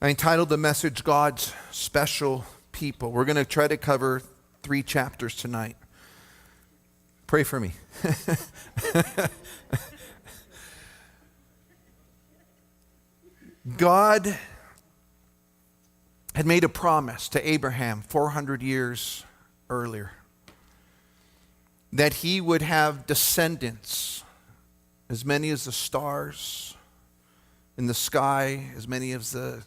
I entitled the message, God's Special People. We're going to try to cover 3 chapters tonight. Pray for me. God had made a promise to Abraham 400 years earlier that he would have descendants, as many as the stars in the sky, as many as the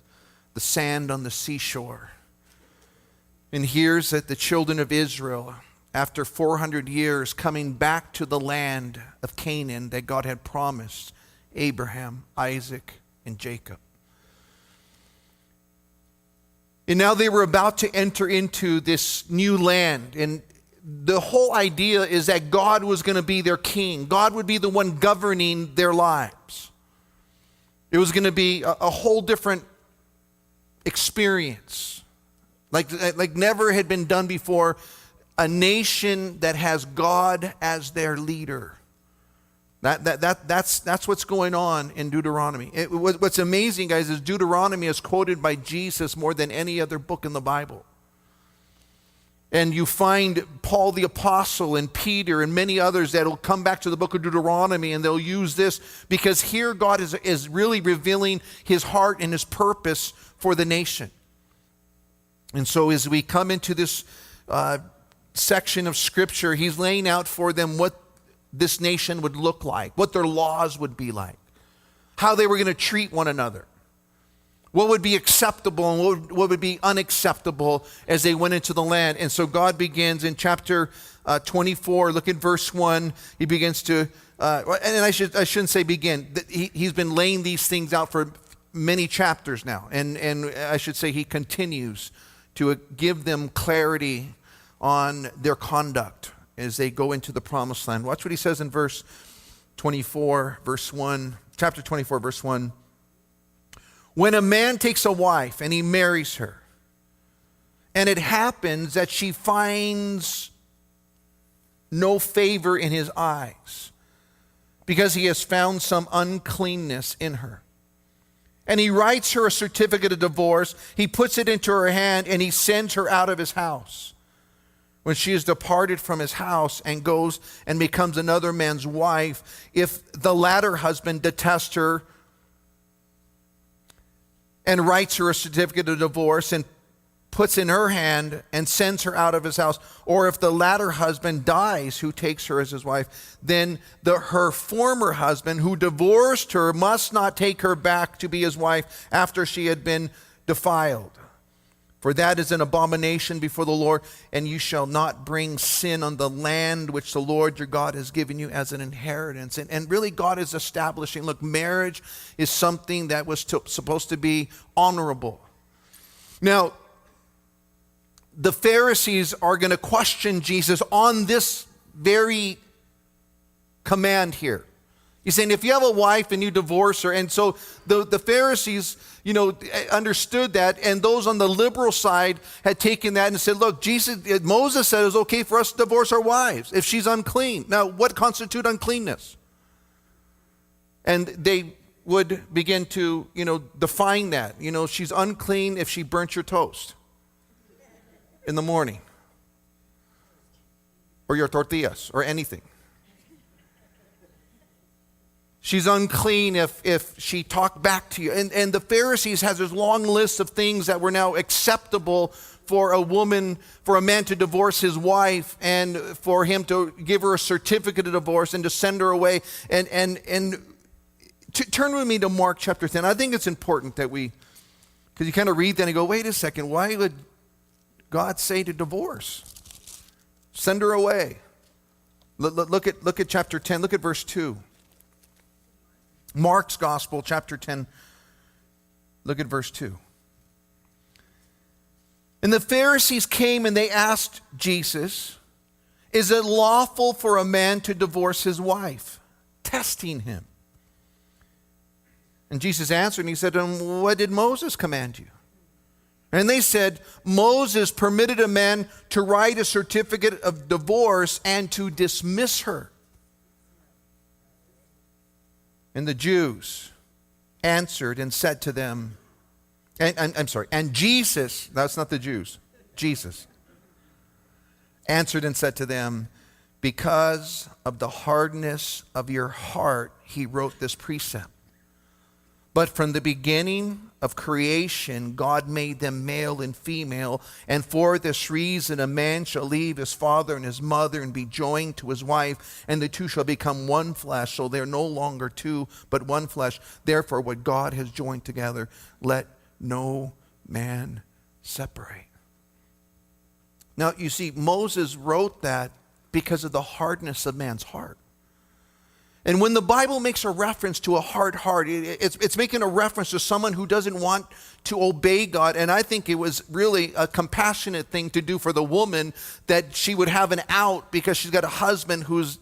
sand on the seashore. And here's that the children of Israel, after 400 years, coming back to the land of Canaan that God had promised Abraham, Isaac, and Jacob. And now they were about to enter into this new land. And the whole idea is that God was going to be their king. God would be the one governing their lives. It was going to be a whole different experience. Like never had been done before. A nation that has God as their leader. That's what's going on in Deuteronomy. What's amazing, guys, is Deuteronomy is quoted by Jesus more than any other book in the Bible. And you find Paul the Apostle and Peter and many others that will come back to the book of Deuteronomy and they'll use this because here God is really revealing his heart and his purpose for the nation. And so as we come into this section of Scripture, he's laying out for them what this nation would look like, what their laws would be like, how they were going to treat one another, what would be acceptable and what would be unacceptable as they went into the land. And so God begins in chapter 24, look at verse 1. He begins to, and I shouldn't say begin. He's been laying these things out for many chapters now. And I should say he continues to give them clarity on their conduct as they go into the promised land. Watch what he says in verse 24, verse 1, chapter 24, verse 1. When a man takes a wife and he marries her, and it happens that she finds no favor in his eyes because he has found some uncleanness in her, and he writes her a certificate of divorce, he puts it into her hand, and he sends her out of his house. When she is departed from his house and goes and becomes another man's wife, if the latter husband detests her and writes her a certificate of divorce and puts in her hand and sends her out of his house, or if the latter husband dies who takes her as his wife, then her former husband who divorced her must not take her back to be his wife after she had been defiled. For that is an abomination before the Lord, and you shall not bring sin on the land which the Lord your God has given you as an inheritance. And really God is establishing, look, marriage is something that was supposed to be honorable. Now, the Pharisees are going to question Jesus on this very command here. He's saying if you have a wife and you divorce her, and so the Pharisees, understood that, and those on the liberal side had taken that and said, look, Moses said it was okay for us to divorce our wives if she's unclean. Now, what constitutes uncleanness? And they would begin to, define that. She's unclean if she burnt your toast in the morning, or your tortillas, or anything. She's unclean if she talked back to you. And the Pharisees has this long list of things that were now acceptable for a man to divorce his wife and for him to give her a certificate of divorce and to send her away. And turn with me to Mark chapter 10. I think it's important that because you kind of read that and go, wait a second, why would God say to divorce? Send her away. Look at chapter 10, look at verse 2. Mark's Gospel, chapter 10, look at verse 2. And the Pharisees came and they asked Jesus, is it lawful for a man to divorce his wife? Testing him. And Jesus answered and he said to them, what did Moses command you? And they said, Moses permitted a man to write a certificate of divorce and to dismiss her. And the Jews answered and said to them, And Jesus, that's not the Jews, Jesus answered and said to them, because of the hardness of your heart, he wrote this precept. But from the beginning of creation, God made them male and female. And for this reason, a man shall leave his father and his mother and be joined to his wife, and the two shall become one flesh. So they're no longer two, but one flesh. Therefore, what God has joined together, let no man separate. Now, you see, Moses wrote that because of the hardness of man's heart. And when the Bible makes a reference to a hard heart, it's making a reference to someone who doesn't want to obey God. And I think it was really a compassionate thing to do for the woman, that she would have an out because she's got a husband who's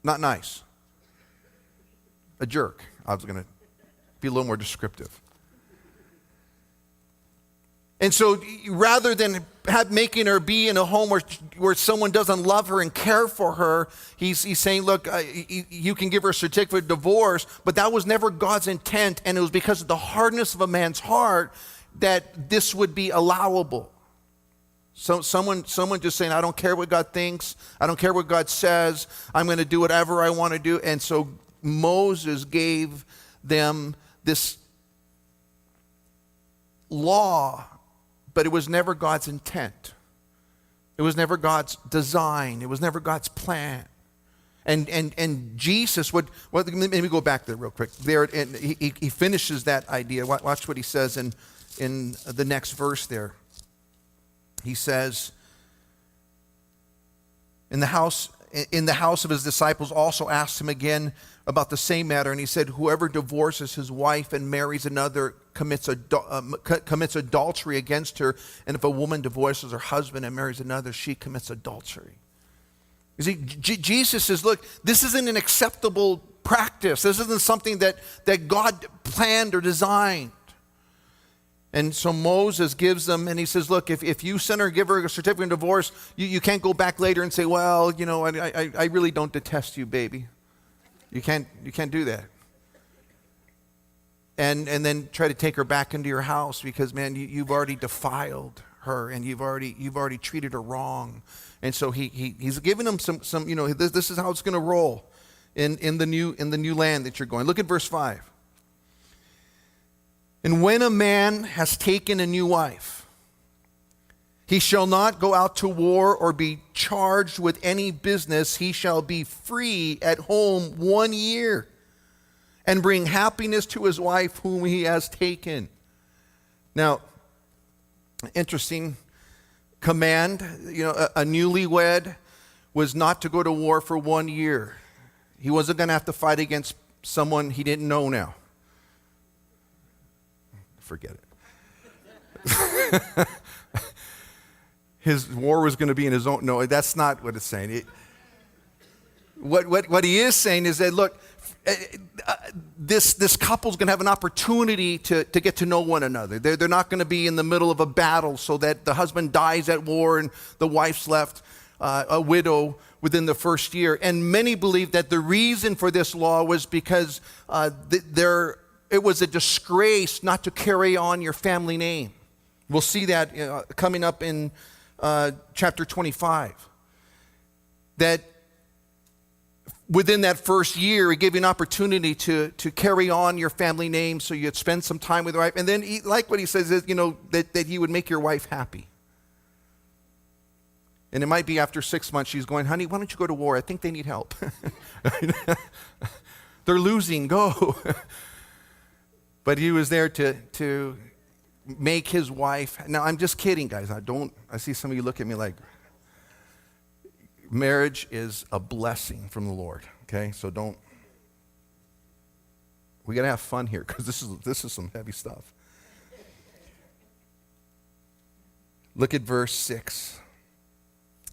not nice. A jerk. I was going to be a little more descriptive. And so rather than making her be in a home where someone doesn't love her and care for her, he's saying, look, you can give her a certificate of divorce, but that was never God's intent, and it was because of the hardness of a man's heart that this would be allowable. So someone just saying, I don't care what God thinks, I don't care what God says, I'm going to do whatever I want to do. And so Moses gave them this law, but it was never God's intent. It was never God's design. It was never God's plan. And Jesus would, well, let me go back there real quick. There, and he finishes that idea. Watch what he says in the next verse there. He says, in the house of his disciples also asked him again about the same matter, and he said, whoever divorces his wife and marries another commits adultery against her, and if a woman divorces her husband and marries another, she commits adultery. You see, Jesus says, look, this isn't an acceptable practice. This isn't something that God planned or designed. And so Moses gives them, and he says, look, if you send her, give her a certificate of divorce, you can't go back later and say, well, you know, I really don't detest you, baby. You can't do that. And then try to take her back into your house because, man, you've already defiled her and you've already treated her wrong. And so he's giving them some you know, this is how it's going to roll in the new land that you're going. Look at verse 5. And when a man has taken a new wife, he shall not go out to war or be charged with any business. He shall be free at home 1 year and bring happiness to his wife whom he has taken. Now, interesting command. You know, a newlywed was not to go to war for 1 year. He wasn't going to have to fight against someone he didn't know now. Forget it. His war was going to be in his own. No, that's not what it's saying. What he is saying is that, look, this couple's going to have an opportunity to get to know one another. They're not going to be in the middle of a battle so that the husband dies at war and the wife's left a widow within the first year. And many believe that the reason for this law was because it was a disgrace not to carry on your family name. We'll see that coming up in chapter 25. That within that first year, it gave you an opportunity to carry on your family name so you'd spend some time with your wife. And then, like what he says is, you know, that he would make your wife happy. And it might be after 6 months, she's going, honey, why don't you go to war? I think they need help. They're losing, go. But he was there to make his wife. Now, I'm just kidding, guys. I see some of you look at me like, marriage is a blessing from the Lord, okay? So we got to have fun here because this is some heavy stuff. Look at verse 6.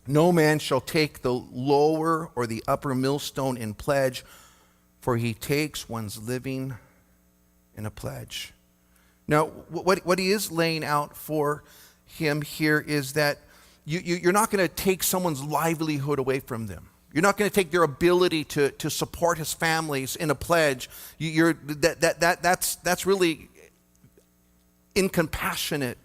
No man shall take the lower or the upper millstone in pledge, for he takes one's living in a pledge. Now, what he is laying out for him here is that you're not going to take someone's livelihood away from them. You're not going to take their ability to support his families in a pledge. That's really incompassionate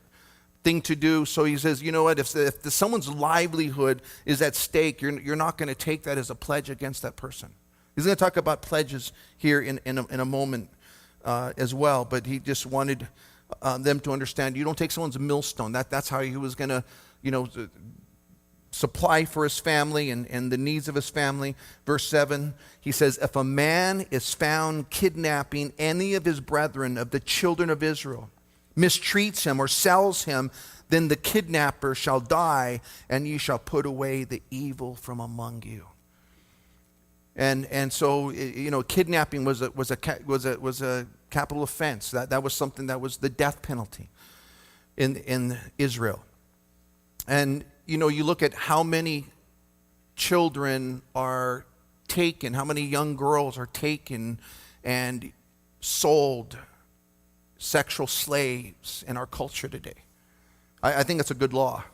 thing to do. So he says, you know what, if someone's livelihood is at stake, you're not going to take that as a pledge against that person. He's going to talk about pledges here in a moment as well, but he just wanted them to understand, you don't take someone's millstone. That's how he was going to, supply for his family and the needs of his family. Verse 7, he says, if a man is found kidnapping any of his brethren of the children of Israel, mistreats him or sells him, then the kidnapper shall die, and ye shall put away the evil from among you. And so kidnapping was a capital offense. That was something that was the death penalty in Israel. And you look at how many children are taken, how many young girls are taken and sold, sexual slaves in our culture today. I think it's a good law.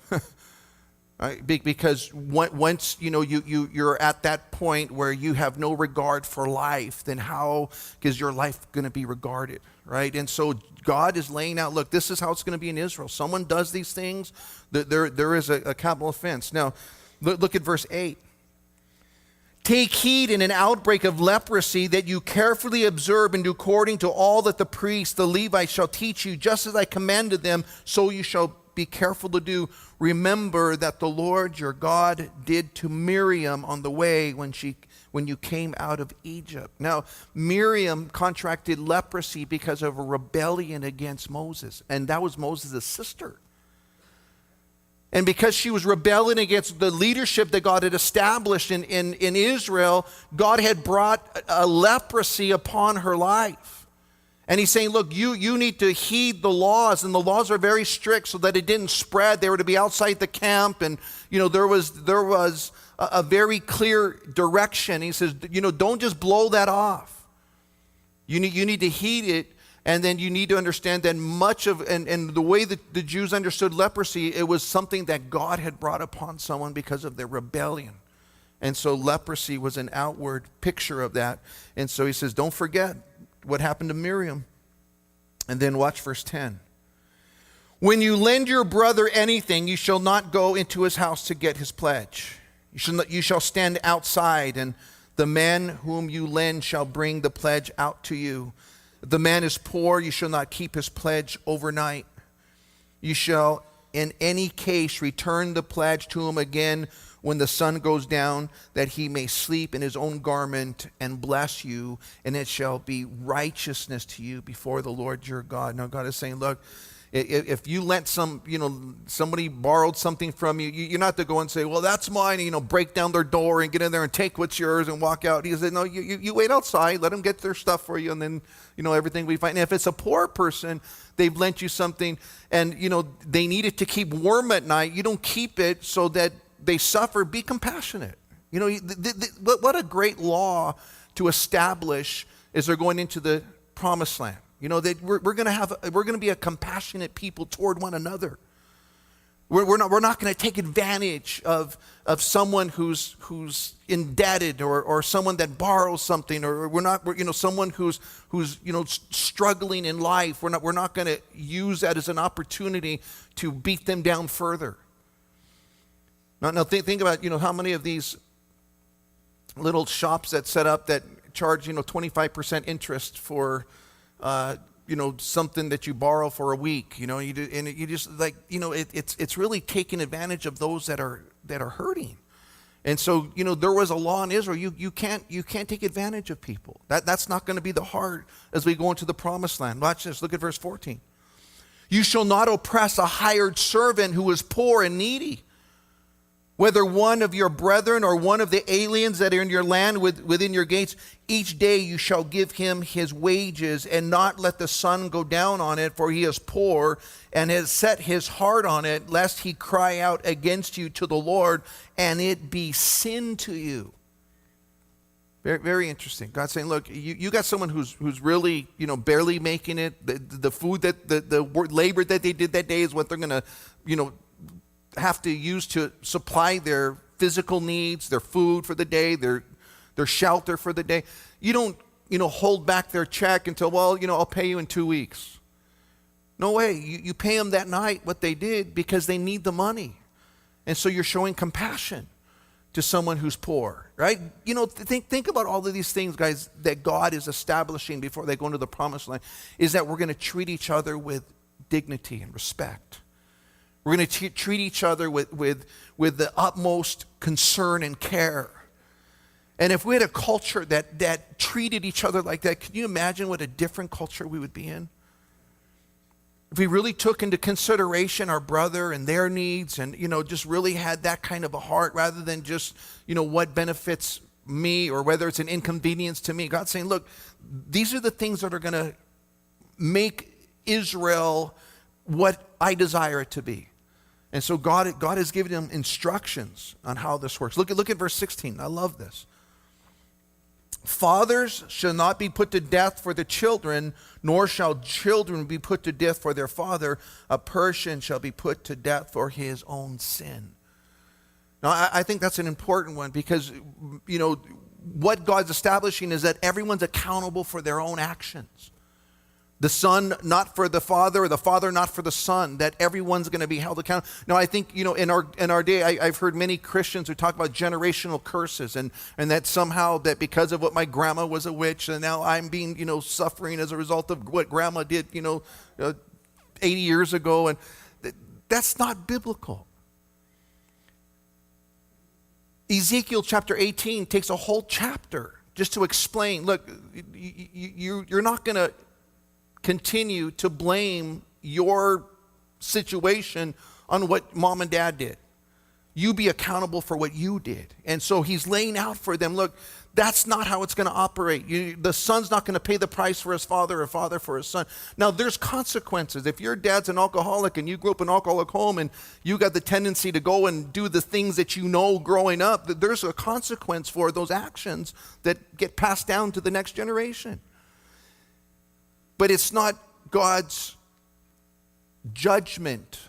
Right? Because once you're at that point where you have no regard for life, then how is your life going to be regarded, right? And so God is laying out, look, this is how it's going to be in Israel. Someone does these things, there is a capital offense. Now, look at verse 8. Take heed in an outbreak of leprosy that you carefully observe and do according to all that the priests, the Levites, shall teach you, just as I commanded them, so you shall be careful to do. Remember that the Lord your God did to Miriam on the way when you came out of Egypt. Now, Miriam contracted leprosy because of a rebellion against Moses, and that was Moses' sister. And because she was rebelling against the leadership that God had established in Israel, God had brought a leprosy upon her life. And he's saying, look, you need to heed the laws, and the laws are very strict so that it didn't spread. They were to be outside the camp, and there was a very clear direction. He says, don't just blow that off. You need to heed it, and then you need to understand that much of and the way that the Jews understood leprosy, it was something that God had brought upon someone because of their rebellion. And so leprosy was an outward picture of that. And so he says, don't forget what happened to Miriam. And then watch verse 10. When you lend your brother anything, you shall not go into his house to get his pledge. You shall stand outside, and the man whom you lend shall bring the pledge out to you. If the man is poor, you shall not keep his pledge overnight. You shall in any case return the pledge to him again when the sun goes down, that he may sleep in his own garment and bless you, and it shall be righteousness to you before the Lord your God. Now God is saying, look, if you lent somebody borrowed something from you, you're not to go and say, well, that's mine, and, break down their door and get in there and take what's yours and walk out. He said, no, you wait outside, let them get their stuff for you, and then, everything will be fine. And if it's a poor person, they've lent you something, and, they need it to keep warm at night, you don't keep it so that they suffer. Be compassionate. What a great law to establish as they're going into the promised land. That we're going to be a compassionate people toward one another. We're not going to take advantage of someone who's indebted or someone that borrows something, or someone who's struggling in life. We're not going to use that as an opportunity to beat them down further. Now think about, how many of these little shops that set up that charge, 25% interest for, something that you borrow for a week, it's really taking advantage of those that are hurting. And so, there was a law in Israel, you can't take advantage of people. That's not going to be the heart as we go into the promised land. Watch this, look at verse 14. You shall not oppress a hired servant who is poor and needy, whether one of your brethren or one of the aliens that are in your land within your gates. Each day you shall give him his wages, and not let the sun go down on it, for he is poor and has set his heart on it, lest he cry out against you to the Lord, and it be sin to you. Very, very interesting. God's saying, look, you got someone who's really, barely making it. The food that the labor that they did that day is what they're going to, have to use to supply their physical needs, their food for the day, their shelter for the day. You don't, hold back their check until, I'll pay you in 2 weeks. No way. You pay them that night what they did because they need the money. And so you're showing compassion to someone who's poor, right? You know, think about all of these things, guys, that God is establishing before they go into the promised land, is that we're going to treat each other with dignity and respect. We're going to treat each other with the utmost concern and care. And if we had a culture that treated each other like that, can you imagine what a different culture we would be in? If we really took into consideration our brother and their needs and, you know, just really had that kind of a heart rather than just, you know, what benefits me or whether it's an inconvenience to me. God's saying, look, these are the things that are going to make Israel what I desire it to be. And so God has given them instructions on how this works. Look at verse 16. I love this. Fathers shall not be put to death for the children, nor shall children be put to death for their father. A person shall be put to death for his own sin. Now, I think that's an important one because, you know, what God's establishing is that everyone's accountable for their own actions. The son not for the father, or the father not for the son, that everyone's going to be held accountable. Now, I think, you know, in our day, I've heard many Christians who talk about generational curses and that somehow that because of what my grandma was a witch and now I'm being, you know, suffering as a result of what grandma did, you know, 80 years ago. And that's not biblical. Ezekiel chapter 18 takes a whole chapter just to explain, look, you're not going to continue to blame your situation on what mom and dad did. You be accountable for what you did. And so he's laying out for them, look, that's not how it's going to operate. The son's not going to pay the price for his father or father for his son. Now, there's consequences. If your dad's an alcoholic and you grew up in an alcoholic home and you got the tendency to go and do the things that you know growing up, there's a consequence for those actions that get passed down to the next generation. But it's not God's judgment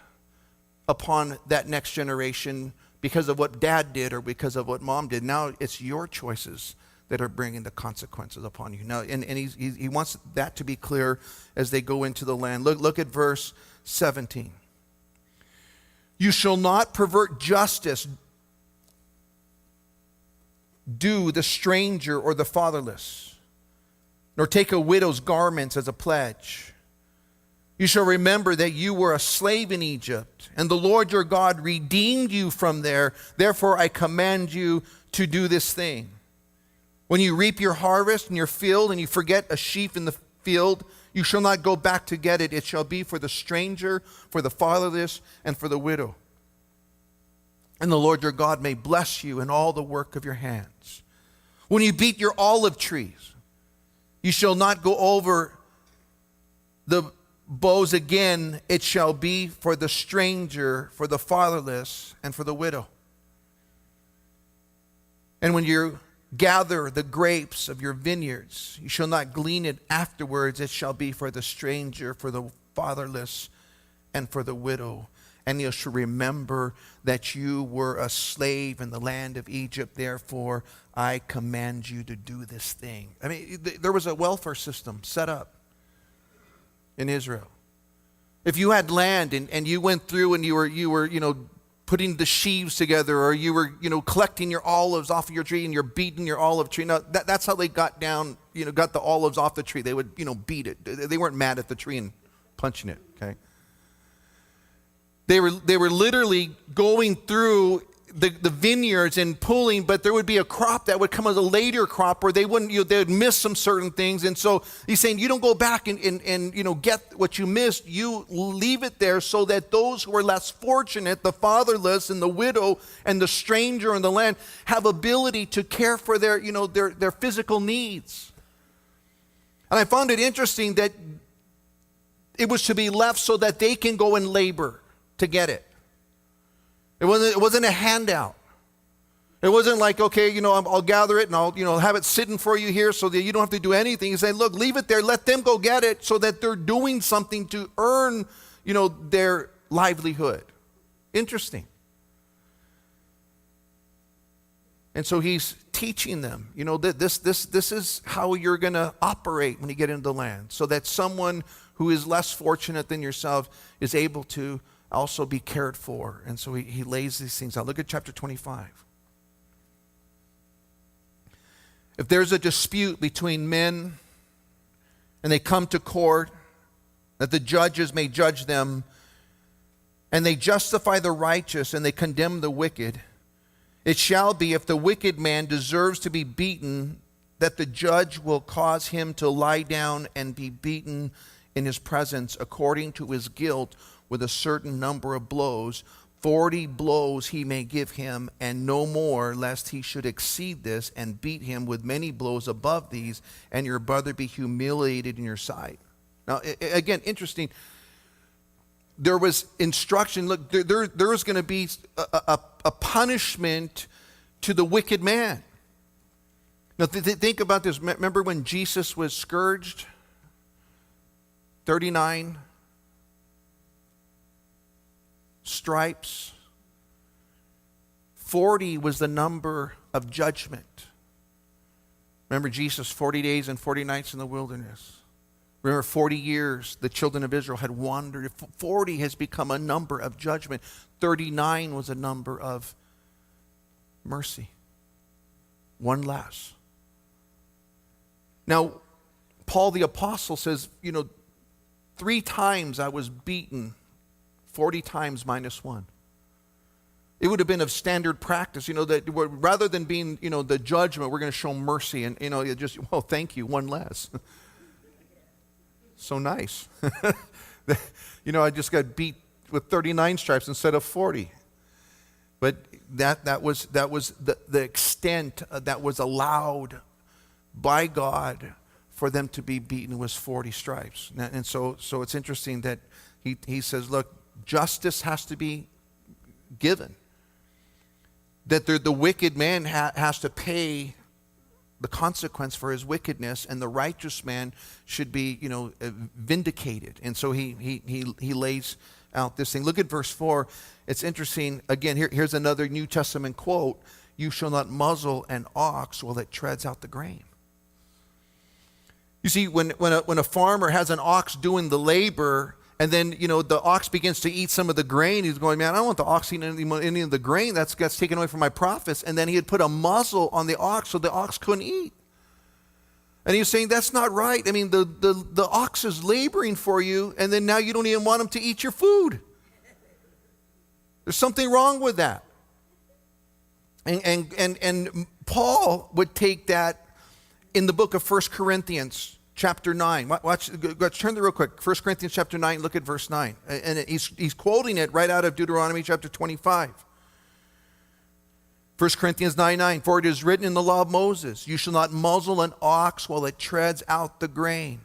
upon that next generation because of what dad did or because of what mom did. Now it's your choices that are bringing the consequences upon you. Now, and he wants that to be clear as they go into the land. Look at verse 17. You shall not pervert justice, do the stranger or the fatherless, nor take a widow's garments as a pledge. You shall remember that you were a slave in Egypt, and the Lord your God redeemed you from there. Therefore, I command you to do this thing. When you reap your harvest in your field, and you forget a sheaf in the field, you shall not go back to get it. It shall be for the stranger, for the fatherless, and for the widow. And the Lord your God may bless you in all the work of your hands. When you beat your olive trees, you shall not go over the boughs again. It shall be for the stranger, for the fatherless, and for the widow. And when you gather the grapes of your vineyards, you shall not glean it afterwards. It shall be for the stranger, for the fatherless, and for the widow. And you shall remember that you were a slave in the land of Egypt. Therefore, I command you to do this thing. I mean, there was a welfare system set up in Israel. If you had land and you went through and you were, you know, putting the sheaves together, or you were, you know, collecting your olives off of your tree and you're beating your olive tree. Now, that's how they got down, you know, got the olives off the tree. They would, you know, beat it. They weren't mad at the tree and punching it, okay? They were literally going through the vineyards and pulling, but there would be a crop that would come as a later crop where they wouldn't, you know, they would miss some certain things. And so he's saying, you don't go back and you know, get what you missed. You leave it there so that those who are less fortunate, the fatherless and the widow and the stranger in the land, have ability to care for their, you know, their physical needs. And I found it interesting that it was to be left so that they can go and labor to get it. It wasn't a handout. It wasn't like, okay, you know, I'll gather it and I'll, you know, have it sitting for you here so that you don't have to do anything. He said, look, leave it there. Let them go get it so that they're doing something to earn, you know, their livelihood. Interesting. And so he's teaching them, you know, that this is how you're going to operate when you get into the land, so that someone who is less fortunate than yourself is able to also be cared for. And so he lays these things out. Look at chapter 25. If there's a dispute between men and they come to court, that the judges may judge them, and they justify the righteous and they condemn the wicked, it shall be, if the wicked man deserves to be beaten, that the judge will cause him to lie down and be beaten in his presence according to his guilt with a certain number of blows. 40 blows he may give him, and no more, lest he should exceed this and beat him with many blows above these, and your brother be humiliated in your sight. Now, again, interesting. There was instruction. Look, there was going to be a punishment to the wicked man. Now, think about this. Remember when Jesus was scourged? 39 stripes. 40 was the number of judgment. Remember Jesus, 40 days and 40 nights in the wilderness. Remember, 40 years the children of Israel had wandered. 40 has become a number of judgment. 39 was a number of mercy. One less. Now, Paul the Apostle says, 3 times I was beaten, 40 times minus 1. It would have been of standard practice, that rather than being, the judgment, we're going to show mercy. And, thank you, 1 less. So nice. I just got beat with 39 stripes instead of 40. But that was the extent that was allowed by God for them to be beaten was 40 stripes. And so it's interesting that he says, look, justice has to be given. That the wicked man has to pay the consequence for his wickedness, and the righteous man should be, vindicated. And so he lays out this thing. Look at verse 4. It's interesting. Again, here's another New Testament quote. You shall not muzzle an ox while it treads out the grain. You see, when a farmer has an ox doing the labor, and then, the ox begins to eat some of the grain, he's going, man, I don't want the ox eating any of the grain. That's taken away from my profits. And then he had put a muzzle on the ox so the ox couldn't eat. And he was saying, that's not right. I mean, the ox is laboring for you, and then now you don't even want him to eat your food. There's something wrong with that. And Paul would take that in the book of 1 Corinthians chapter 9. Let's turn there real quick. 1 Corinthians chapter 9, look at verse 9. And he's quoting it right out of Deuteronomy chapter 25. 1 Corinthians 9:9. For it is written in the law of Moses, you shall not muzzle an ox while it treads out the grain.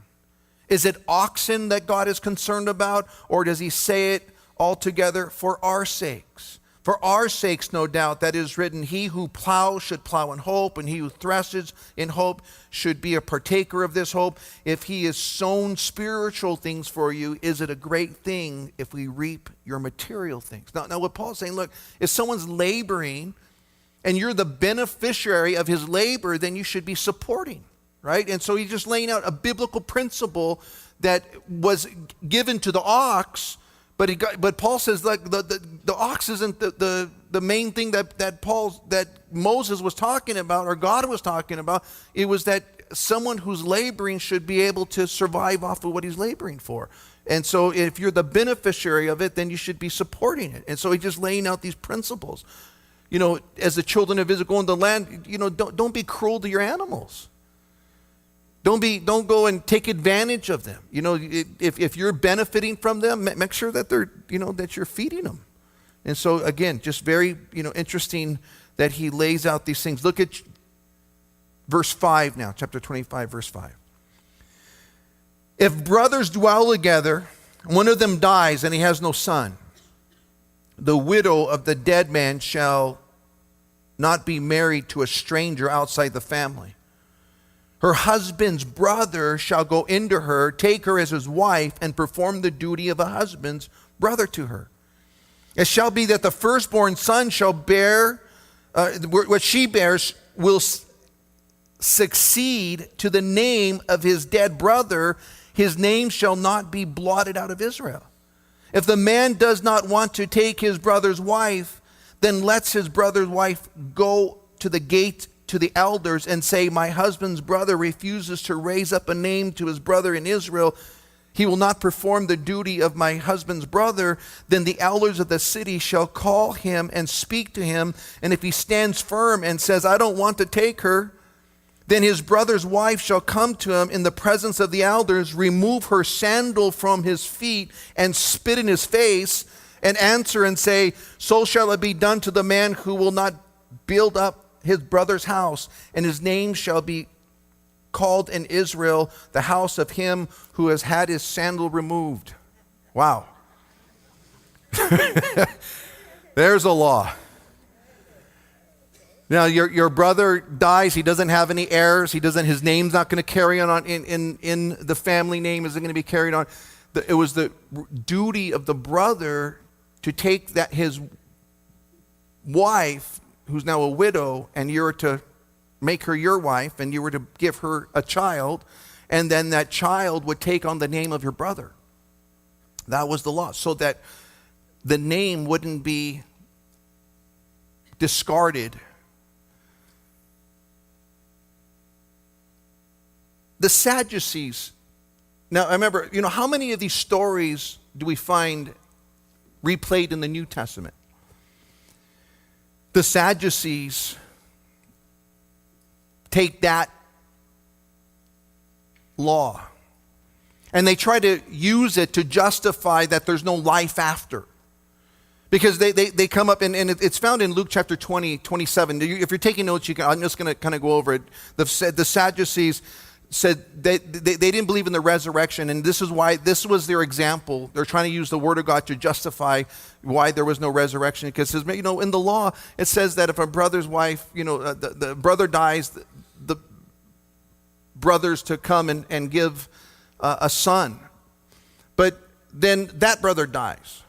Is it oxen that God is concerned about? Or does he say it altogether for our sakes? For our sakes, no doubt, that is written, he who plows should plow in hope, and he who threshes in hope should be a partaker of this hope. If he has sown spiritual things for you, is it a great thing if we reap your material things? Now what Paul's saying, look, if someone's laboring and you're the beneficiary of his labor, then you should be supporting, right? And so he's just laying out a biblical principle that was given to the ox. But Paul says, like, the ox isn't the main thing that Moses was talking about, or God was talking about. It was that someone who's laboring should be able to survive off of what he's laboring for. And so if you're the beneficiary of it, then you should be supporting it. And so he's just laying out these principles. As the children of Israel go into the land, don't be cruel to your animals. Don't go and take advantage of them. If you're benefiting from them, make sure that they're, that you're feeding them. And so again, just very, interesting that he lays out these things. Look at verse 5 now, chapter 25, verse 5. If brothers dwell together, one of them dies and he has no son, the widow of the dead man shall not be married to a stranger outside the family. Her husband's brother shall go into her, take her as his wife, and perform the duty of a husband's brother to her. It shall be that the firstborn son shall bear, what she bears will succeed to the name of his dead brother. his name shall not be blotted out of Israel. If the man does not want to take his brother's wife, then lets his brother's wife go to the gate to the elders and say, my husband's brother refuses to raise up a name to his brother in Israel. He will not perform the duty of my husband's brother. Then the elders of the city shall call him and speak to him. And if he stands firm and says, I don't want to take her, then his brother's wife shall come to him in the presence of the elders, remove her sandal from his feet and spit in his face, and answer and say, so shall it be done to the man who will not build up his brother's house, and his name shall be called in Israel the house of him who has had his sandal removed. Wow. There's a law. Now your brother dies, he doesn't have any heirs, his name's not going to carry on in the family name isn't going to be carried on. It was the duty of the brother to take that his wife, who's now a widow, and you were to make her your wife, and you were to give her a child, and then that child would take on the name of your brother. That was the law, so that the name wouldn't be discarded. The Sadducees, now I remember, how many of these stories do we find replayed in the New Testament? The Sadducees take that law and they try to use it to justify that there's no life after. Because they come up, and it's found in Luke chapter 20, 27. If you're taking notes, I'm just going to kind of go over it. The Sadducees said they didn't believe in the resurrection, and this was their example. They're trying to use the word of God to justify why there was no resurrection. Because it says, in the law, it says that if a brother's wife, the brother dies, the brothers to come and give a son. But then that brother dies.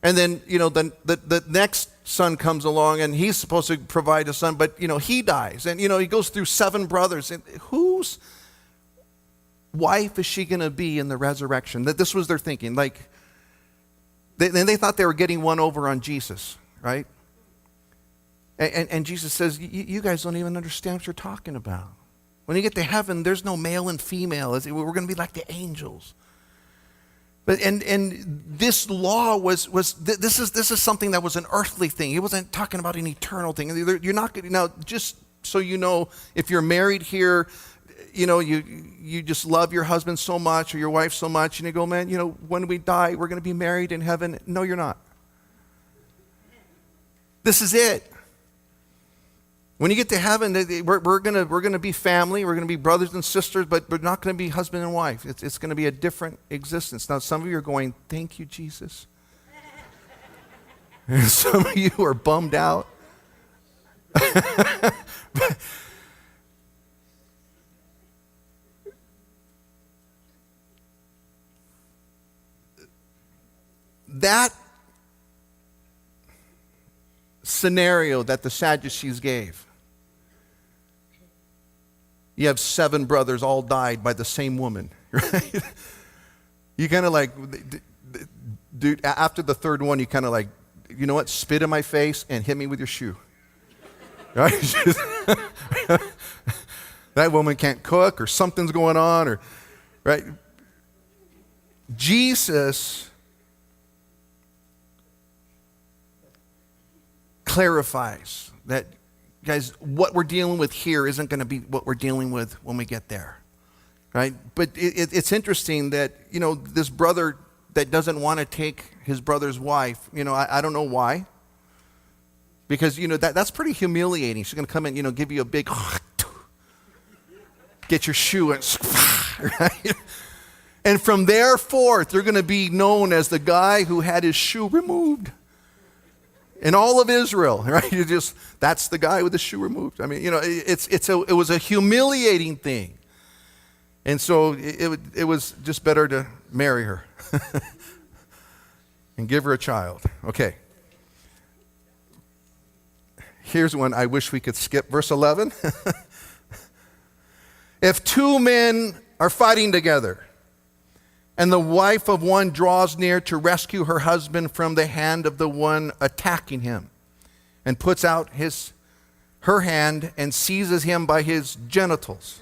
And then, the next son comes along and he's supposed to provide a son, but, he dies. And, he goes through 7 brothers. And whose wife is she going to be in the resurrection? That this was their thinking. Like, they thought they were getting one over on Jesus, right? And Jesus says, you guys don't even understand what you're talking about. When you get to heaven, there's no male and female. We're going to be like the angels. But and this law this is something that was an earthly thing. He wasn't talking about an eternal thing. You're not going to, now, just so you know, if you're married here, you just love your husband so much or your wife so much, and you go, man, when we die, we're going to be married in heaven. No, you're not. This is it. When you get to heaven, we're going to be family. We're going to be brothers and sisters, but we're not going to be husband and wife. It's going to be a different existence. Now, some of you are going, thank you, Jesus. And some of you are bummed out. That scenario that the Sadducees gave, you have 7 brothers all died by the same woman, right? You kind of like, dude, after the 3rd one, you kind of like, you know what, spit in my face and hit me with your shoe. Right? That woman can't cook, or something's going on, or, right? Jesus clarifies that, guys, what we're dealing with here isn't going to be what we're dealing with when we get there, right? But it's interesting that, this brother that doesn't want to take his brother's wife, I don't know why. Because, that's pretty humiliating. She's going to come in, give you a big, get your shoe, and, right? And from there forth, you're going to be known as the guy who had his shoe removed. In all of Israel, right? That's the guy with the shoe removed. I mean, it was a humiliating thing. And so it was just better to marry her and give her a child. Okay. Here's one I wish we could skip. Verse 11. If 2 men are fighting together, and the wife of one draws near to rescue her husband from the hand of the one attacking him, and puts out her hand and seizes him by his genitals.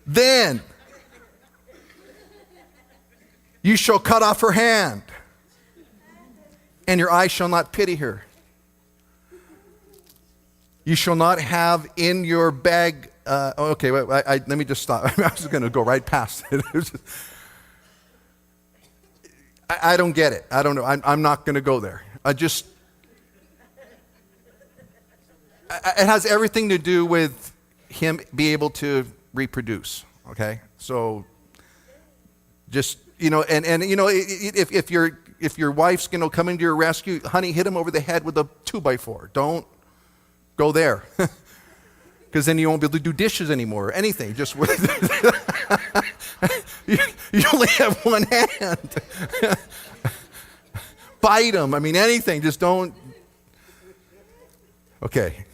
Then you shall cut off her hand, and your eye shall not pity her. You shall not have in your bag. Okay, wait, let me just stop. I was going to go right past it. I don't get it. I don't know. I'm not going to go there. It has everything to do with him be able to reproduce. Okay, so just if your wife's going to come into your rescue, honey, hit him over the head with a 2x4. Don't go there, because then you won't be able to do dishes anymore or anything. Just you only have one hand. Bite him. I mean, anything. Just don't. Okay.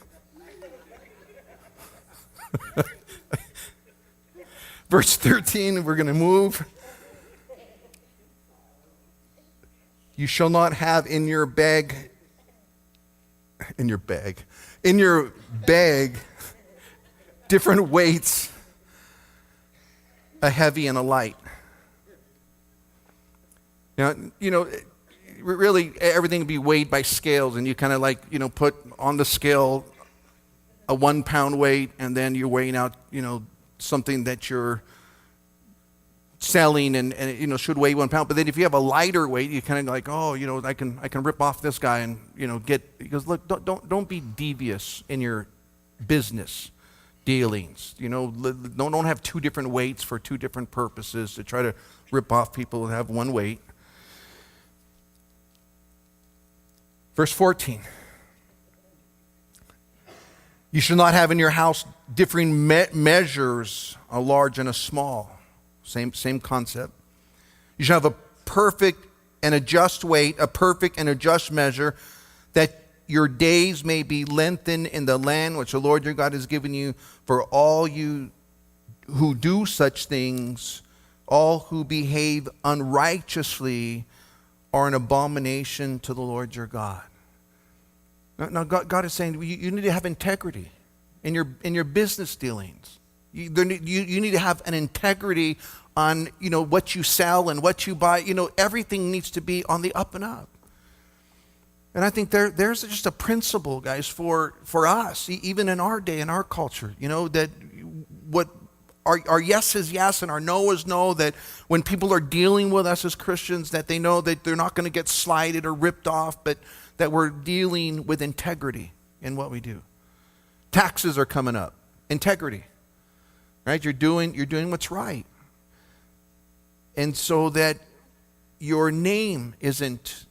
Verse 13, we're going to move. You shall not have in your bag, different weights, a heavy and a light. Really everything would be weighed by scales, and you kind of put on the scale a 1 pound weight, and then you're weighing out, something that you're selling and should weigh 1 pound. But then if you have a lighter weight, you kind of I can rip off this guy and because look, don't be devious in your business dealings. Don't have 2 different weights for 2 different purposes to try to rip off people and have one weight. Verse 14. You shall not have in your house differing measures, a large and a small. Same concept. You shall have a perfect and a just weight, a perfect and a just measure, that your days may be lengthened in the land which the Lord your God has given you. For all you who do such things, all who behave unrighteously, are an abomination to the Lord your God. Now God is saying you need to have integrity in your business dealings. You need to have an integrity on what you sell and what you buy. Everything needs to be on the up and up. And I think there's just a principle, guys, for us, even in our day, in our culture, that what our yes is yes and our no is no, that when people are dealing with us as Christians, that they know that they're not going to get slighted or ripped off, but that we're dealing with integrity in what we do. Taxes are coming up. Integrity. Right? You're doing what's right. And so that your name isn't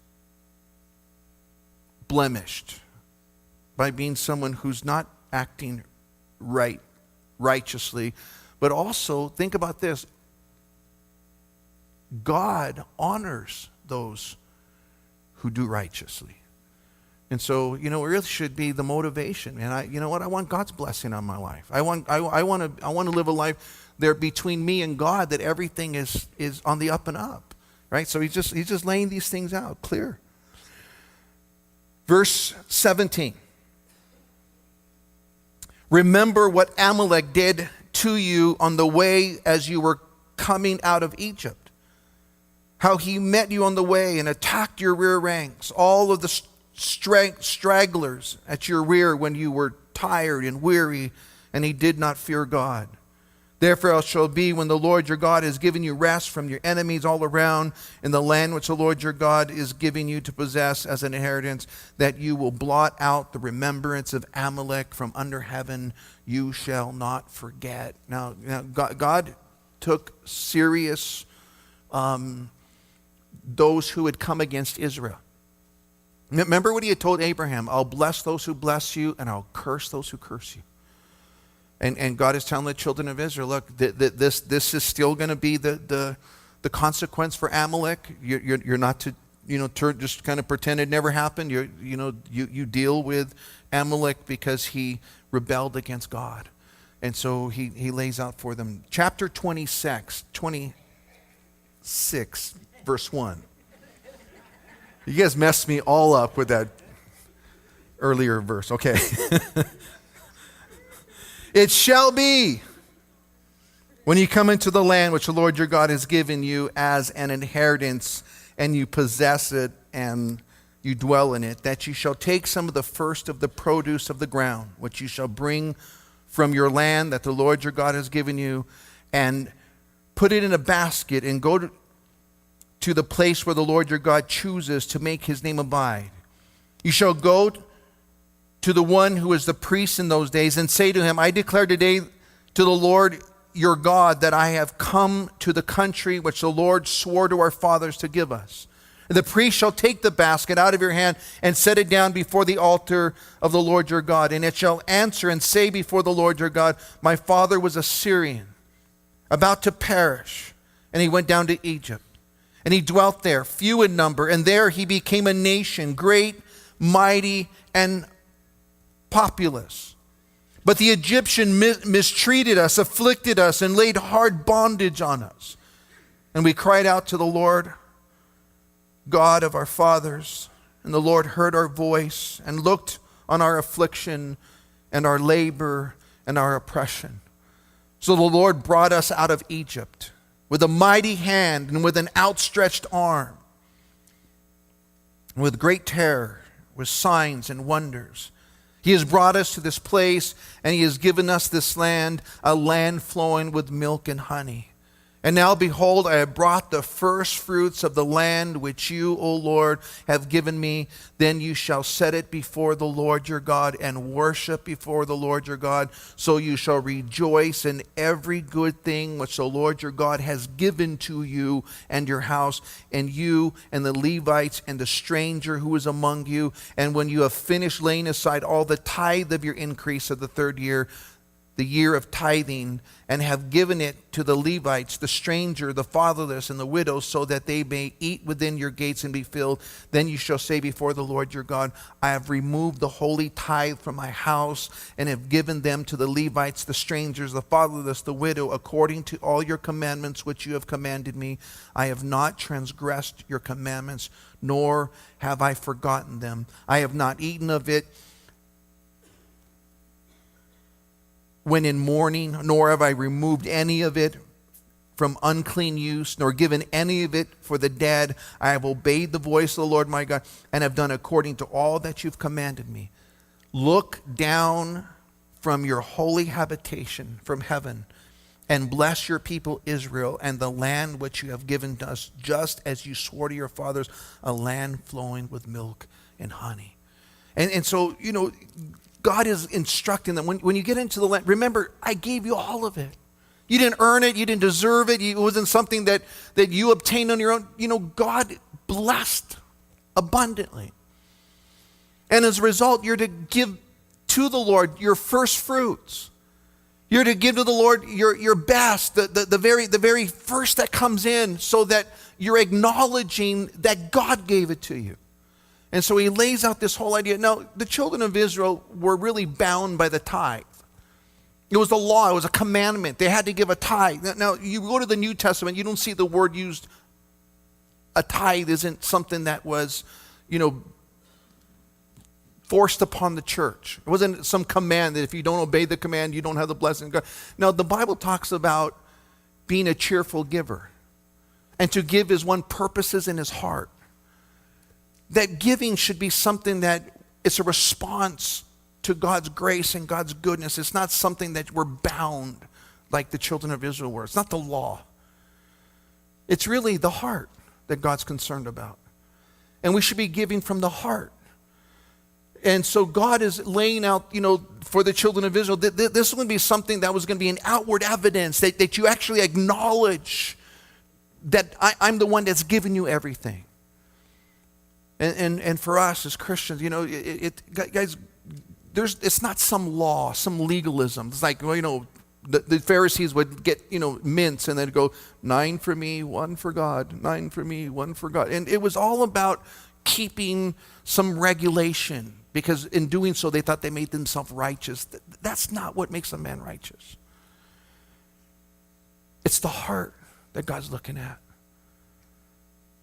blemished by being someone who's not acting righteously. But also, think about this. God honors those who do righteously. And so, it really should be the motivation. And I want God's blessing on my life. I want to live a life there between me and God that everything is on the up and up, right? So he's just laying these things out clear. Verse 17. Remember what Amalek did to you on the way as you were coming out of Egypt. How he met you on the way and attacked your rear ranks, all of the stragglers at your rear when you were tired and weary, and he did not fear God. Therefore it shall be when the Lord your God has given you rest from your enemies all around in the land which the Lord your God is giving you to possess as an inheritance, that you will blot out the remembrance of Amalek from under heaven. You shall not forget. Now God took serious those who had come against Israel. Remember what he had told Abraham, I'll bless those who bless you and I'll curse those who curse you. And God is telling the children of Israel, look, this is still going to be the consequence for Amalek. You're not to just kind of pretend it never happened. You deal with Amalek because he rebelled against God. And so he lays out for them. Chapter 26, verse 1. You guys messed me all up with that earlier verse. Okay. It shall be when you come into the land which the Lord your God has given you as an inheritance, and you possess it and you dwell in it, that you shall take some of the first of the produce of the ground, which you shall bring from your land that the Lord your God has given you, and put it in a basket and go to the place where the Lord your God chooses to make his name abide. You shall go to the one who is the priest in those days and say to him, I declare today to the Lord your God that I have come to the country which the Lord swore to our fathers to give us. And the priest shall take the basket out of your hand and set it down before the altar of the Lord your God. And it shall answer and say before the Lord your God, my father was a Syrian, about to perish, and he went down to Egypt. And he dwelt there, few in number, and there he became a nation, great, mighty, and populous. But the Egyptian mistreated us, afflicted us, and laid hard bondage on us. And we cried out to the Lord, God of our fathers, and the Lord heard our voice and looked on our affliction and our labor and our oppression. So the Lord brought us out of Egypt with a mighty hand and with an outstretched arm, with great terror, with signs and wonders. He has brought us to this place, and he has given us this land, a land flowing with milk and honey. And now, behold, I have brought the first fruits of the land which you, O Lord, have given me. Then you shall set it before the Lord your God and worship before the Lord your God. So you shall rejoice in every good thing which the Lord your God has given to you and your house, and you and the Levites and the stranger who is among you. And when you have finished laying aside all the tithe of your increase of the third year, the year of tithing, and have given it to the Levites, the stranger, the fatherless, and the widows, so that they may eat within your gates and be filled. Then you shall say before the Lord your God, I have removed the holy tithe from my house, and have given them to the Levites, the strangers, the fatherless, the widow, according to all your commandments which you have commanded me. I have not transgressed your commandments, nor have I forgotten them. I have not eaten of it when in mourning, nor have I removed any of it from unclean use, nor given any of it for the dead. I have obeyed the voice of the Lord my God, and have done according to all that you've commanded me. Look down from your holy habitation from heaven, and bless your people Israel and the land which you have given to us, just as you swore to your fathers, a land flowing with milk and honey. And so, God is instructing them, when you get into the land, remember, I gave you all of it. You didn't earn it. You didn't deserve it. It wasn't something that you obtained on your own. God blessed abundantly. And as a result, you're to give to the Lord your first fruits. You're to give to the Lord your best, the very first that comes in, so that you're acknowledging that God gave it to you. And so he lays out this whole idea. Now, the children of Israel were really bound by the tithe. It was the law. It was a commandment. They had to give a tithe. Now, you go to the New Testament, you don't see the word used. A tithe isn't something that was, forced upon the church. It wasn't some command that if you don't obey the command, you don't have the blessing of God. Now, the Bible talks about being a cheerful giver. And to give is one purposes in his heart. That giving should be something that it's a response to God's grace and God's goodness. It's not something that we're bound like the children of Israel were. It's not the law. It's really the heart that God's concerned about. And we should be giving from the heart. And so God is laying out, for the children of Israel, this is going to be something that was going to be an outward evidence that you actually acknowledge that I'm the one that's given you everything. And for us as Christians, guys, it's not some law, some legalism. It's like, the Pharisees would get, mints, and they'd go, 9 for me, 1 for God, 9 for me, 1 for God. And it was all about keeping some regulation, because in doing so, they thought they made themselves righteous. That's not what makes a man righteous. It's the heart that God's looking at.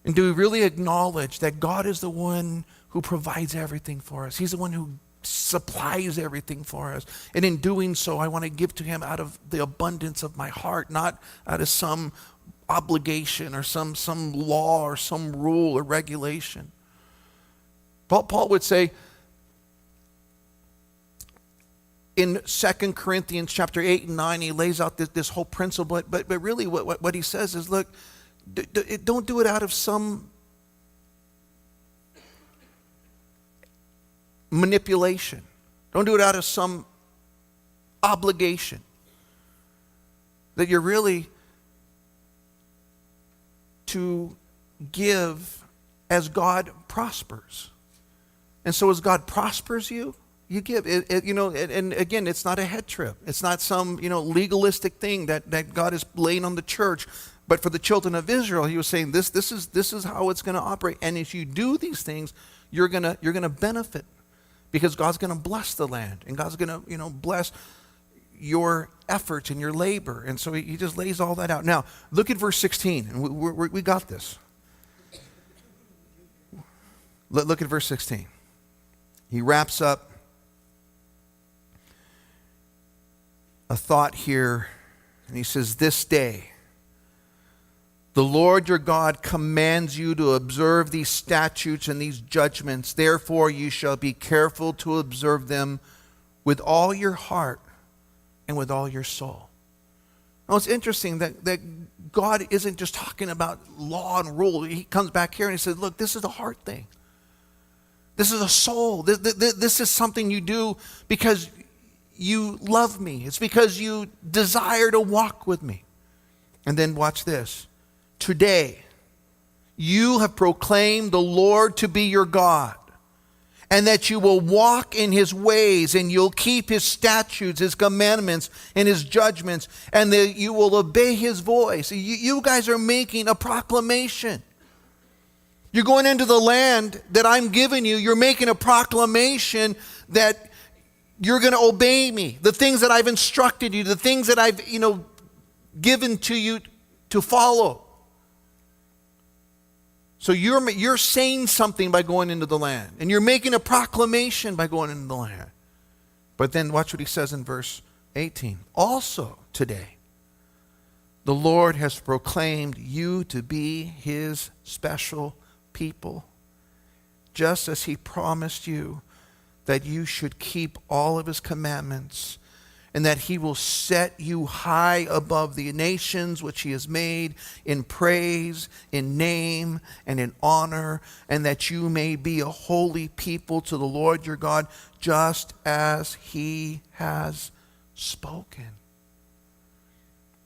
And do we really acknowledge that God is the one who provides everything for us? He's the one who supplies everything for us. And in doing so, I want to give to him out of the abundance of my heart, not out of some obligation or some law or some rule or regulation. Paul would say in 2 Corinthians chapter 8 and 9, he lays out this whole principle, but really what he says is, look, don't do it out of some manipulation. Don't do it out of some obligation. That you're really to give as God prospers. And so as God prospers you, you give. And again, it's not a head trip. It's not some, legalistic thing that God is laying on the church. But for the children of Israel, he was saying this is how it's going to operate. And if you do these things, you're gonna benefit, because God's going to bless the land, and God's going to bless your efforts and your labor. And so he just lays all that out. Now look at verse 16, and we got this. Look at verse 16. He wraps up a thought here, and he says, this day the Lord your God commands you to observe these statutes and these judgments. Therefore you shall be careful to observe them with all your heart and with all your soul. Now it's interesting that God isn't just talking about law and rule. He comes back here and he says, look, this is a heart thing. This is a soul. This is something you do because you love me. It's because you desire to walk with me. And then watch this. Today, you have proclaimed the Lord to be your God, and that you will walk in his ways, and you'll keep his statutes, his commandments, and his judgments, and that you will obey his voice. You guys are making a proclamation. You're going into the land that I'm giving you. You're making a proclamation that you're going to obey me. The things that I've instructed you, the things that I've, given to you to follow. So you're saying something by going into the land, and you're making a proclamation by going into the land. But then watch what he says in verse 18. Also today, the Lord has proclaimed you to be his special people, just as he promised you that you should keep all of his commandments, and that he will set you high above the nations which he has made, in praise, in name, and in honor, and that you may be a holy people to the Lord your God, just as he has spoken.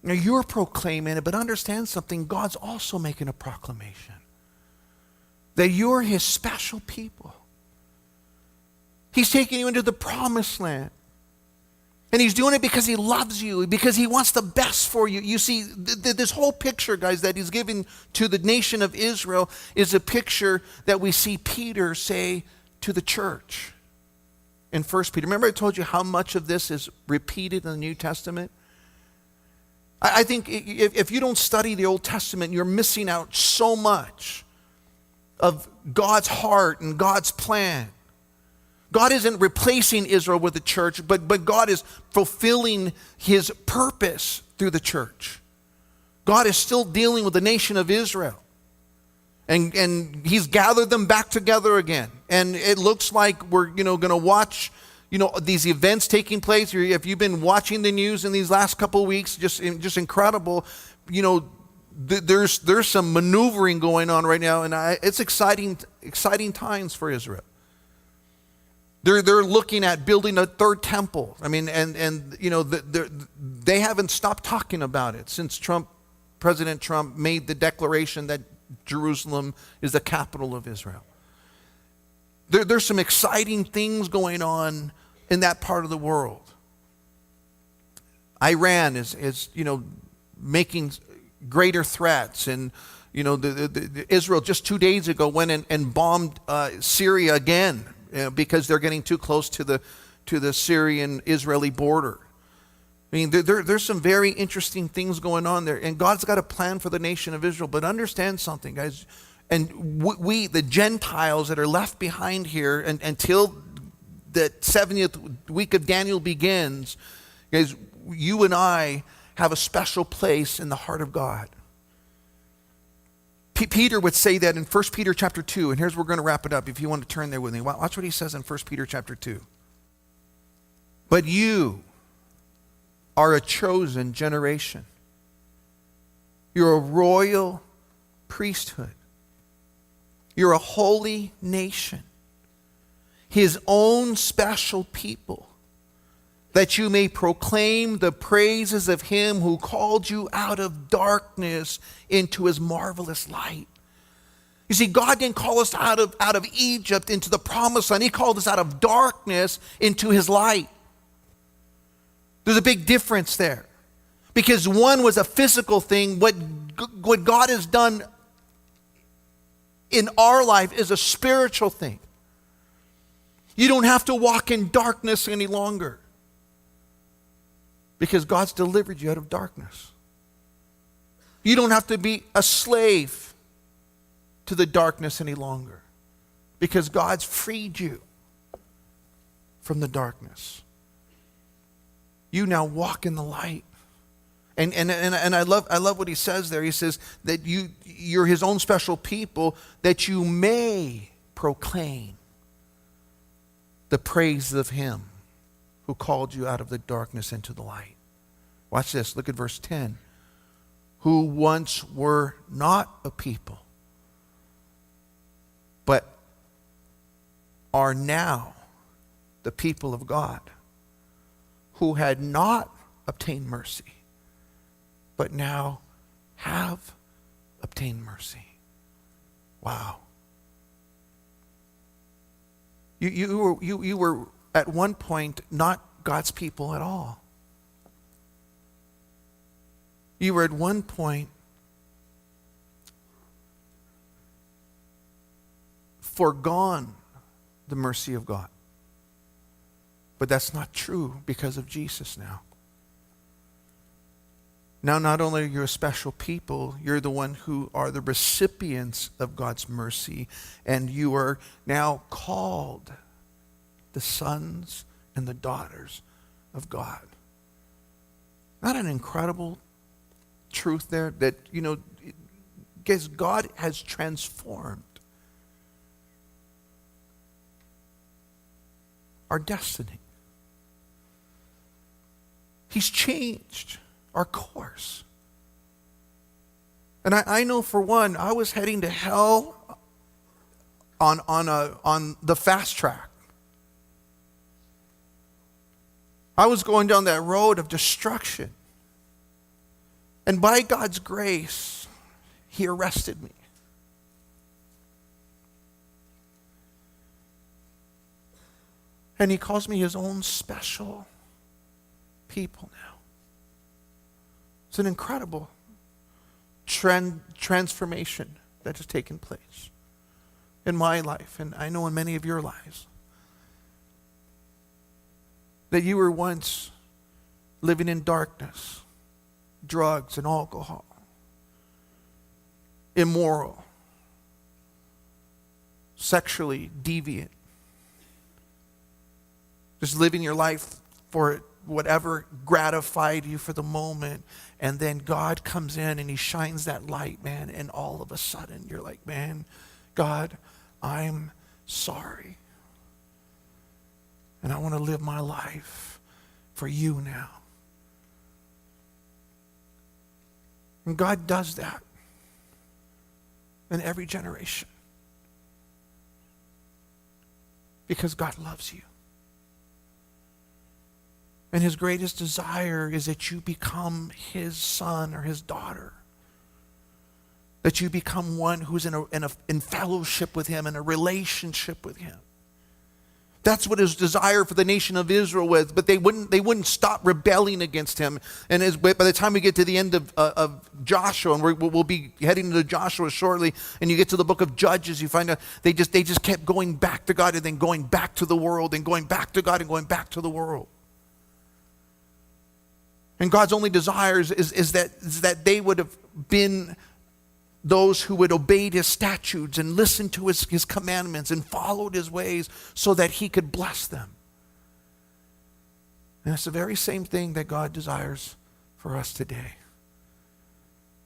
Now you're proclaiming it, but understand something. God's also making a proclamation that you're his special people. He's taking you into the promised land. And he's doing it because he loves you, because he wants the best for you. You see, this whole picture, guys, that he's giving to the nation of Israel is a picture that we see Peter say to the church in 1 Peter. Remember I told you how much of this is repeated in the New Testament? I think if you don't study the Old Testament, you're missing out so much of God's heart and God's plan. God isn't replacing Israel with the church, but God is fulfilling his purpose through the church. God is still dealing with the nation of Israel. And he's gathered them back together again. And it looks like we're going to watch these events taking place. If you've been watching the news in these last couple of weeks, just incredible. There's some maneuvering going on right now, and it's exciting times for Israel. They're looking at building a third temple. I mean, they haven't stopped talking about it since President Trump made the declaration that Jerusalem is the capital of Israel. There's some exciting things going on in that part of the world. Iran is making greater threats, and the Israel just 2 days ago went and bombed Syria again because they're getting too close to the Syrian-Israeli border. I mean, there's some very interesting things going on there, and God's got a plan for the nation of Israel. But understand something, guys, and we, the Gentiles that are left behind here, until the 70th week of Daniel begins, guys, you and I have a special place in the heart of God. Peter would say that in 1 Peter chapter 2, and here's where we're going to wrap it up if you want to turn there with me. Watch what he says in 1 Peter chapter 2. But you are a chosen generation. You're a royal priesthood. You're a holy nation, his own special people, that you may proclaim the praises of him who called you out of darkness into his marvelous light. You see, God didn't call us out of Egypt into the promised land. He called us out of darkness into his light. There's a big difference there. Because one was a physical thing. What God has done in our life is a spiritual thing. You don't have to walk in darkness any longer, because God's delivered you out of darkness. You don't have to be a slave to the darkness any longer, because God's freed you from the darkness. You now walk in the light. And I love what he says there. He says that you're his own special people, that you may proclaim the praise of him who called you out of the darkness into the light. Watch this. Look at verse 10. Who once were not a people, but are now the people of God, who had not obtained mercy, but now have obtained mercy. Wow. You were at one point not God's people at all. You were at one point foregone the mercy of God. But that's not true because of Jesus now. Now, not only are you a special people, you're the one who are the recipients of God's mercy, and you are now called the sons and the daughters of God. Not an incredible truth there that, guys, God has transformed our destiny. He's changed our course. And I know, for one, I was heading to hell on the fast track. I was going down that road of destruction. And by God's grace, he arrested me. And he calls me his own special people now. It's an incredible transformation that has taken place in my life, and I know in many of your lives. That you were once living in darkness, drugs and alcohol, immoral, sexually deviant, just living your life for whatever gratified you for the moment, and then God comes in and he shines that light, man, and all of a sudden you're like, man, God, I'm sorry. And I want to live my life for you now. And God does that in every generation, because God loves you. And his greatest desire is that you become his son or his daughter. That you become one who's in fellowship with him, in a relationship with him. That's what his desire for the nation of Israel was, but they wouldn't stop rebelling against him. And by the time we get to the end of Joshua, and we'll be heading into Joshua shortly, and you get to the book of Judges, you find out they just kept going back to God and then going back to the world and going back to God and going back to the world. And God's only desires is that they would have been those who would obey his statutes and listen to his commandments and followed his ways so that he could bless them. And it's the very same thing that God desires for us today.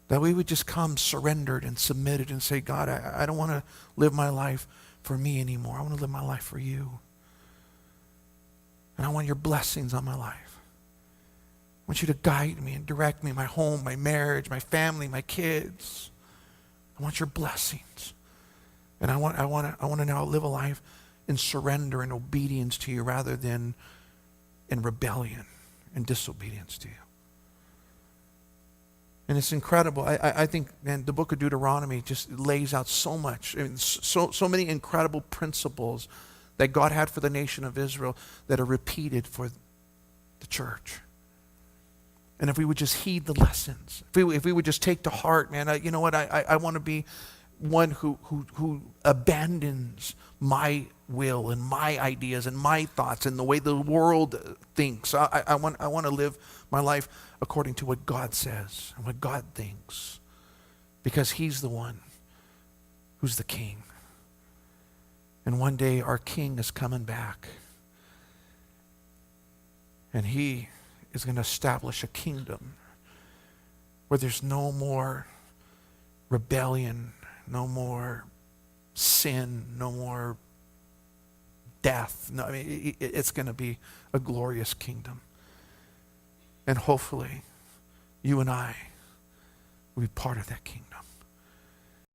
That we would just come surrendered and submitted and say, God, I don't want to live my life for me anymore. I want to live my life for you. And I want your blessings on my life. I want you to guide me and direct me, my home, my marriage, my family, my kids. I want your blessings. And I want to now live a life in surrender and obedience to you rather than in rebellion and disobedience to you. And it's incredible. I think, man, the book of Deuteronomy just lays out so much. I mean, so many incredible principles that God had for the nation of Israel that are repeated for the church. And if we would just heed the lessons, if we would just take to heart, man, you know what, I want to be one who abandons my will and my ideas and my thoughts and the way the world thinks. I want to live my life according to what God says and what God thinks, because he's the one who's the king. And one day our king is coming back, and he is going to establish a kingdom where there's no more rebellion, no more sin, no more death. No, I mean, it's going to be a glorious kingdom. And hopefully, you and I will be part of that kingdom.